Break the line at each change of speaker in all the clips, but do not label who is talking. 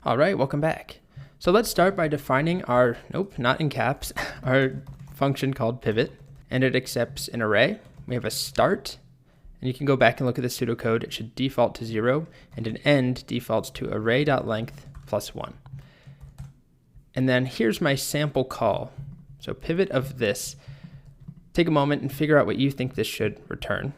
All right, welcome back. So let's start by defining our, not in caps, our function called pivot, and it accepts an array. We have a start, and you can go back and look at the pseudocode. It should default to 0, and an end defaults to array.length plus 1. And then here's my sample call. So pivot of this. Take a moment and figure out what you think this should return.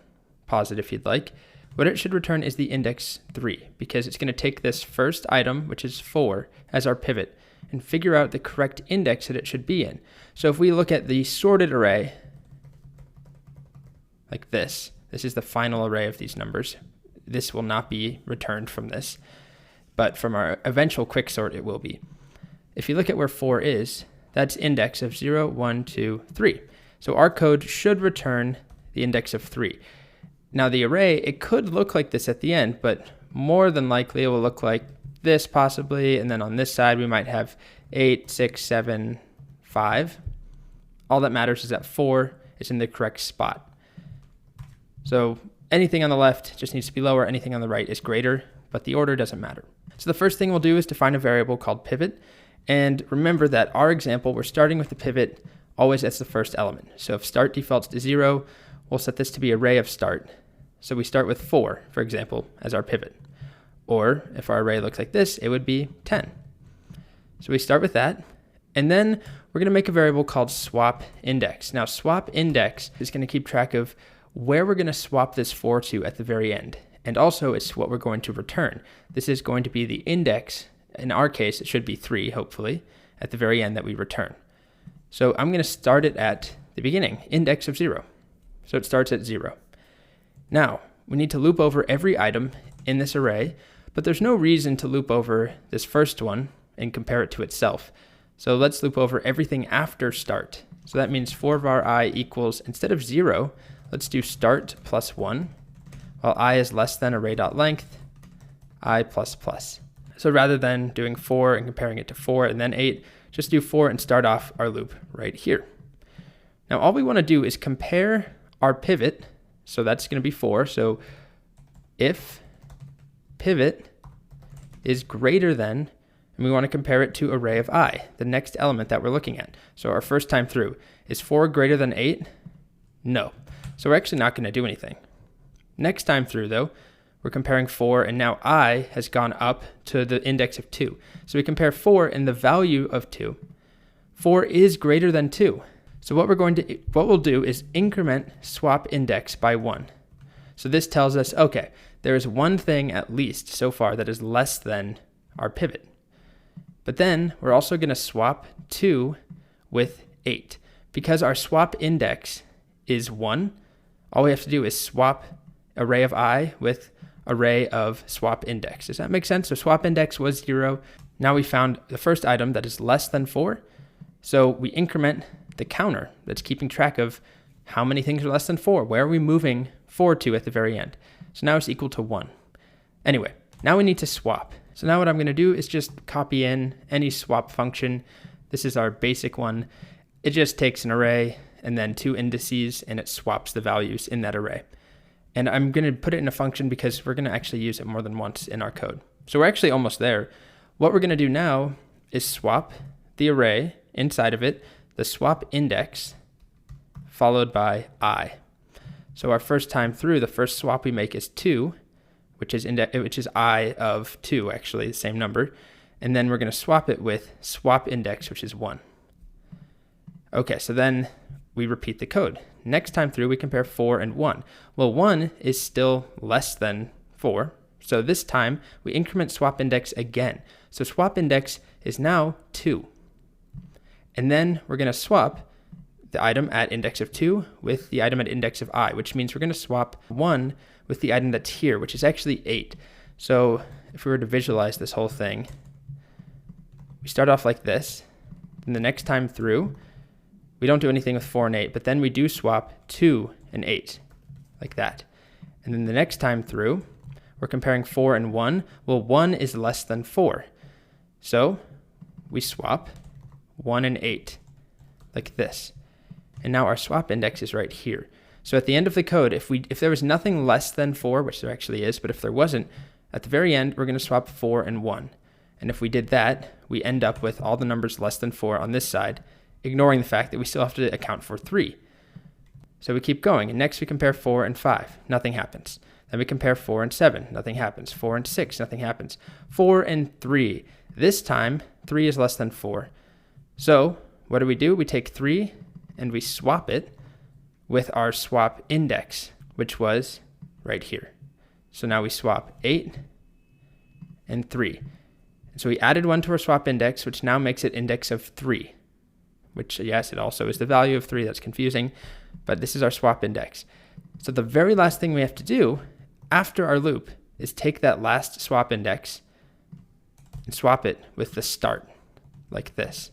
Pause it if you'd like. What it should return is the index 3, because it's going to take this first item, which is 4, as our pivot, and figure out the correct index that it should be in. So if we look at the sorted array, like this is the final array of these numbers. This will not be returned from this, but from our eventual quicksort, it will be. If you look at where 4 is, that's index of 0, 1, 2, 3. So our code should return the index of 3. Now the array, it could look like this at the end, but more than likely it will look like this possibly, and then on this side we might have 8, 6, 7, 5. All that matters is that 4 is in the correct spot. So anything on the left just needs to be lower, anything on the right is greater, but the order doesn't matter. So the first thing we'll do is define a variable called pivot, and remember that our example, we're starting with the pivot always as the first element. So if start defaults to 0, we'll set this to be array of start. So we start with 4, for example, as our pivot. Or if our array looks like this, it would be 10. So we start with that, and then we're going to make a variable called swap index. Now swap index is going to keep track of where we're going to swap this 4 to at the very end. And also it's what we're going to return. This is going to be the index. In our case, it should be 3, hopefully, at the very end that we return. So I'm going to start it at the beginning, index of 0. So it starts at 0. Now, we need to loop over every item in this array, but there's no reason to loop over this first one and compare it to itself. So let's loop over everything after start. So that means for I equals, instead of 0, let's do start plus 1, while I is less than array.length, I plus plus. So rather than doing 4 and comparing it to 4 and then 8, just do 4 and start off our loop right here. Now all we want to do is compare our pivot. So that's going to be 4. So if pivot is greater than, and we want to compare it to array of I, the next element that we're looking at. So our first time through, is 4 greater than 8? No. So we're actually not going to do anything. Next time through though, we're comparing 4, and now I has gone up to the index of 2. So we compare 4 and the value of 2. 4 is greater than 2. So what we'll do is increment swap index by 1. So this tells us, okay, there is one thing at least so far that is less than our pivot. But then we're also going to swap 2 with 8. Because our swap index is 1, all we have to do is swap array of I with array of swap index. Does that make sense? So swap index was 0. Now we found the first item that is less than 4. So we increment the counter that's keeping track of how many things are less than 4. Where are we moving 4 to at the very end? So now it's equal to 1. Anyway, now we need to swap. So now what I'm going to do is just copy in any swap function. This is our basic one. It just takes an array and then 2 indices, and it swaps the values in that array. And I'm going to put it in a function because we're going to actually use it more than once in our code. So we're actually almost there. What we're going to do now is swap the array inside of it, the swap index, followed by I. So our first time through, the first swap we make is 2, which is I of 2, actually, the same number. And then we're going to swap it with swap index, which is 1. Okay, so then we repeat the code. Next time through, we compare 4 and 1. Well, 1 is still less than 4. So this time, we increment swap index again. So swap index is now 2. And then we're going to swap the item at index of 2 with the item at index of I, which means we're going to swap 1 with the item that's here, which is actually 8. So if we were to visualize this whole thing, we start off like this. And the next time through, we don't do anything with 4 and 8, but then we do swap 2 and 8, like that. And then the next time through, we're comparing 4 and 1. Well, 1 is less than 4. So we swap 1 and 8, like this. And now our swap index is right here. So at the end of the code, if there was nothing less than 4, which there actually is, but if there wasn't, at the very end, we're going to swap 4 and 1. And if we did that, we end up with all the numbers less than 4 on this side, ignoring the fact that we still have to account for 3. So we keep going, and next we compare 4 and 5, nothing happens. Then we compare 4 and 7, nothing happens. 4 and 6, nothing happens. 4 and 3, this time 3 is less than 4. So what do? We take 3 and we swap it with our swap index, which was right here. So now we swap 8 and 3. So we added 1 to our swap index, which now makes it index of 3, which, yes, it also is the value of 3. That's confusing, but this is our swap index. So the very last thing we have to do after our loop is take that last swap index and swap it with the start, like this.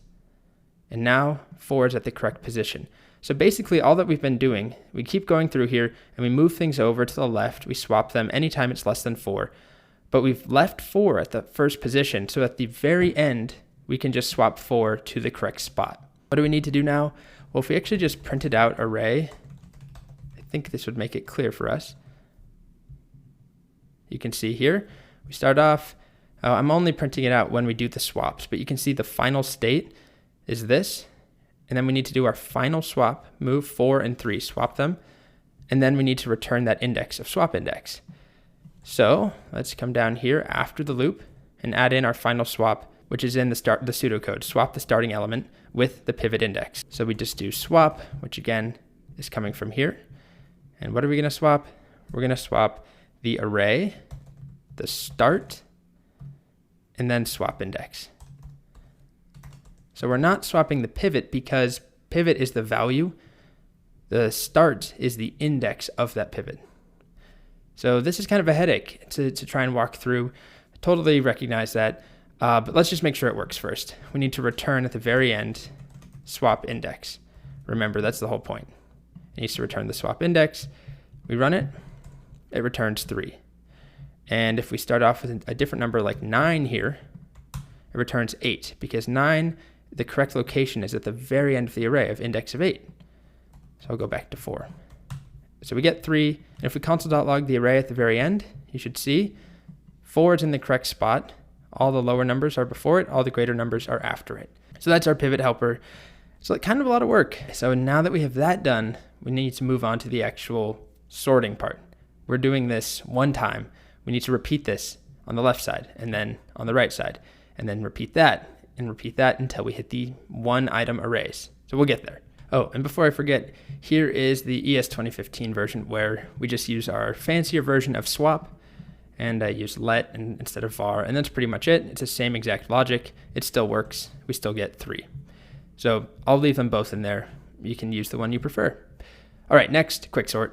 And now 4 is at the correct position. So basically all that we've been doing, we keep going through here and we move things over to the left. We swap them anytime it's less than 4. But we've left 4 at the first position. So at the very end, we can just swap 4 to the correct spot. What do we need to do now? Well, if we actually just printed out array, I think this would make it clear for us. You can see here, we start off, I'm only printing it out when we do the swaps, but you can see the final state is this. And then we need to do our final swap, move 4 and 3, swap them. And then we need to return that index of swap index. So let's come down here after the loop and add in our final swap, which is in the pseudocode, swap the starting element with the pivot index. So we just do swap, which again is coming from here. And what are we going to swap? We're going to swap the array, the start, and then swap index. So we're not swapping the pivot because pivot is the value. The start is the index of that pivot. So this is kind of a headache to try and walk through. I totally recognize that, but let's just make sure it works first. We need to return at the very end swap index. Remember, that's the whole point. It needs to return the swap index. We run it, it returns 3. And if we start off with a different number like 9 here, it returns 8 because 9, the correct location is at the very end of the array of index of 8. So I'll go back to 4. So we get 3, and if we console.log the array at the very end, you should see 4 is in the correct spot. All the lower numbers are before it, all the greater numbers are after it. So that's our pivot helper. So kind of a lot of work. So now that we have that done, we need to move on to the actual sorting part. We're doing this one time. We need to repeat this on the left side and then on the right side, and then repeat that until we hit the one item arrays. So we'll get there. Oh, and before I forget, here is the ES 2015 version where we just use our fancier version of swap, and I use let instead of var, and that's pretty much it. It's the same exact logic. It still works. We still get 3. So I'll leave them both in there. You can use the one you prefer. All right, next, quicksort.